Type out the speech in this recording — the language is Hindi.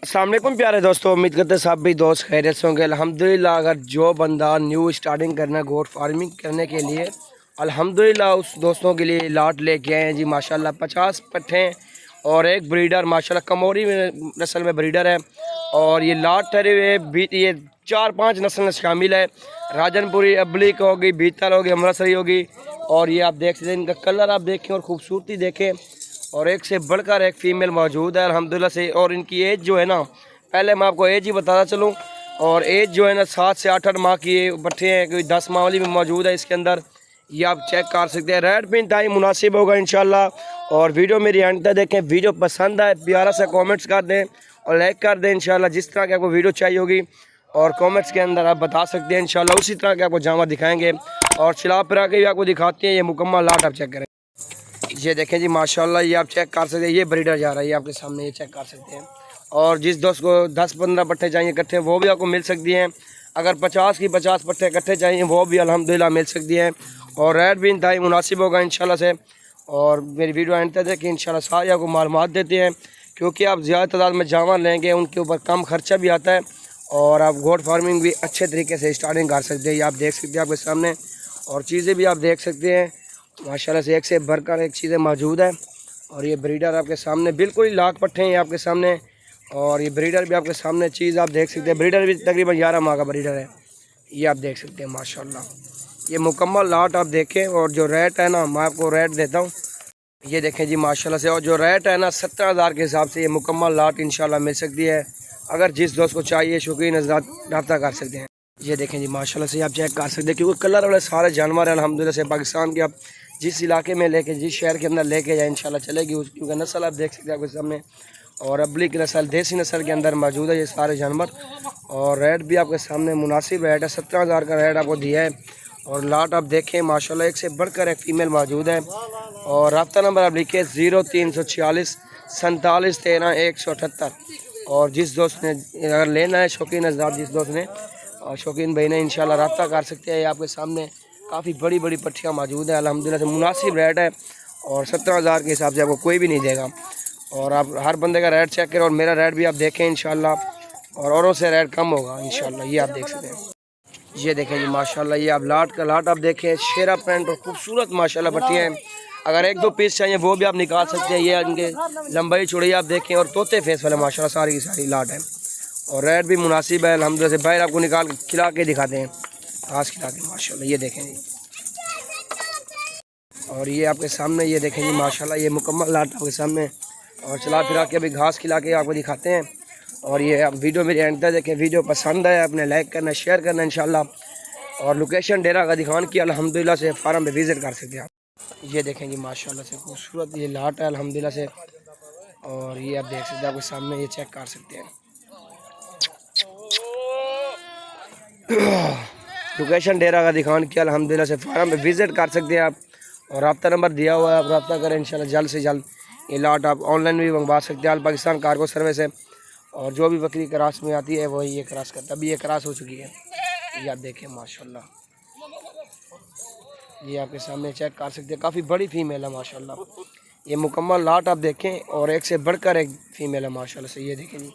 अस्सलाम वालेकुम प्यारे दोस्तों, उम्मीद करते सब भी दोस्त खैरियत से होंगे। अल्हम्दुलिल्लाह अगर जो बंदा न्यू स्टार्टिंग करना है गोट फार्मिंग करने के लिए, अल्हम्दुलिल्लाह उस दोस्तों के लिए लाट लेके आए हैं जी माशाल्लाह। 50 पट्ठे और एक ब्रीडर माशाल्लाह कमोरी नस्ल में ब्रीडर है। और ये लाट ठहरे हुए भी ये 4-5 नस्ल शामिल है। राजनपुरी, अबलिक होगी, बीतल होगी, अमृतसरी होगी। और ये आप देख सकते हैं, इनका कलर आप देखें और ख़ूबसूरती देखें। और एक से बढ़कर एक फ़ीमेल मौजूद है अल्हम्दुलिल्लाह से। और इनकी एज जो है ना, पहले मैं आपको एज ही बताता चलूँ। और एज जो है ना 7 से 8 माह की बट्ठे हैं, कोई 10 माह वाली भी मौजूद है इसके अंदर। ये आप चेक कर सकते हैं। रेट भी इंतहाई मुनासिब होगा इंशाल्लाह। और वीडियो मेरी एंड तक देखें। वीडियो पसंद आए प्यारा सा कमेंट्स कर दें और लाइक कर दें इंशाल्लाह। जिस तरह की आपको वीडियो चाहिए होगी और कमेंट्स के अंदर आप बता सकते हैं इंशाल्लाह, उसी तरह के आपको जामा दिखाएंगे। और चिला फिरा के भी आपको दिखाते हैं। ये मुकम्मल लाट आप चेक करें। ये देखें जी माशाल्लाह, ये आप चेक कर सकते हैं। ये ब्रीडर जा रहा है, ये आपके सामने, ये चेक कर सकते हैं। और जिस दोस्त को 10-15 पट्टे चाहिए इकट्ठे, वो भी आपको मिल सकती हैं। अगर 50 की 50 पट्टे इकट्ठे चाहिए, वो भी अल्हम्दुलिल्लाह मिल सकती हैं। और रेट भी इंतहाई मुनासिब होगा इंशाल्लाह से। और मेरी वीडियो एंड तक देखिए इंशाल्लाह, सारी आपको मालूमात देते हैं। क्योंकि आप ज़्यादा तादाद में जामा लेंगे, उनके ऊपर कम खर्चा भी आता है। और आप गोट फार्मिंग भी अच्छे तरीके से स्टार्टिंग कर सकते हैं। ये आप देख सकते हैं आपके सामने। और चीज़ें भी आप देख सकते हैं माशाल्लाह से, एक से बढ़कर एक चीज़ें मौजूद है। और ये ब्रीडर आपके सामने बिल्कुल ही लाख पट्टे हैं आपके सामने। और ये ब्रीडर भी आपके सामने चीज़ आप देख सकते हैं। ब्रीडर भी तकरीबन 11 माह का ब्रीडर है। ये आप देख सकते हैं माशाल्लाह। ये मुकम्मल लाट आप देखें। और जो रेट है ना, मैं आपको रेट देता हूँ। ये देखें जी माशाल्लाह से। और जो रेट है ना 17,000 के हिसाब से ये मुकम्मल लाट इंशाल्लाह मिल सकती है। अगर जिस दोस्त को चाहिए शौकीन हज़रात रब्ता कर सकते हैं। ये देखें जी माशाल्लाह से, आप चेक कर सकते हैं। क्योंकि कलर वाले सारे जानवर हैं अल्हम्दुलिल्लाह से। पाकिस्तान के आप जिस इलाके में लेके, जिस शहर के अंदर लेके जाए इंशाल्लाह चलेगी। क्योंकि नस्ल आप देख सकते हैं आपके सामने। और अबली की नस्ल, देसी नस्ल के अंदर मौजूद है ये सारे जानवर। और रेट भी आपके सामने मुनासिब रेट है। 17,000 का रेट आपको दिया है। और लाट आप देखें माशाल्लाह, एक से बढ़कर एक फ़ीमेल मौजूद है। और रब्ता नंबर आप लिखे 0346 47 13 178। और जिस दोस्त ने अगर लेना है, शौकीन हज़रात जिस दोस्त ने और शौकीन भाई ने इंशाल्लाह रब्ता कर सकते हैं। ये आपके सामने काफ़ी बड़ी बड़ी पट्टियाँ मौजूद हैं अल्हम्दुलिल्लाह से। मुनासिब रेट है। और 17,000 के हिसाब से आपको कोई भी नहीं देगा। और आप हर बंदे का रेट चेक करें। और मेरा रेट भी आप देखें इंशाल्लाह। और औरों से रेट कम होगा इंशाल्लाह। ये आप देख सकते हैं। ये देखें जी माशाल्लाह, ये आप लाट का लाट आप देखें। शेरा प्रिंट और खूबसूरत माशाल्लाह पट्टियाँ हैं। अगर 1-2 पीस चाहिए वो भी आप निकाल सकते हैं। ये इनके लंबाई चौड़ाई आप देखें। और तोते फेस वाले माशाल्लाह सारी की सारी लाट है। और रेट भी मुनासिब है अल्हम्दुलिल्लाह से। बाहर आपको निकाल खिला के दिखाते हैं, घास खिला के माशाल्लाह। ये देखें जी। और ये आपके सामने, ये देखें जी माशाल्लाह, ये मुकम्मल लाट आपके सामने। और चला फिरा के अभी घास खिला के आपको दिखाते हैं। और ये आप वीडियो मेरी एंड तक देखें। वीडियो पसंद है अपने लाइक करना, शेयर करना इंशाल्लाह। और लोकेशन डेरा का दिखान की अल्हम्दुलिल्लाह से फार्म पे विज़िट कर सकते हैं आप। ये देखें जी माशाल्लाह से खूबसूरत ये लाट है अल्हम्दुलिल्लाह से। और ये आप देख सकते हैं आपके सामने, ये चेक कर सकते हैं। लोकेशन डेरा का दिखान किया अल्हम्दुलिल्लाह से फार्म पे विज़िट कर सकते हैं आप। और रब्ता नंबर दिया हुआ है, आप रब्ता करें इंशाल्लाह। जल्द से जल्द ये लाट आप ऑनलाइन भी मंगवा सकते हैं। पाकिस्तान कार्गो सर्विस है। और जो भी बकरी क्रॉस में आती है वही ये क्रॉस करता है। अभी ये क्रॉस हो चुकी है। ये आप देखें माशाल्लाह, ये आपके सामने चेक कर सकते हैं। काफ़ी बड़ी फ़ीमेल है माशाल्लाह। ये मुकम्मल लाट आप देखें। और एक से बढ़कर एक फ़ीमेल है माशाल्लाह से। ये देखें जी।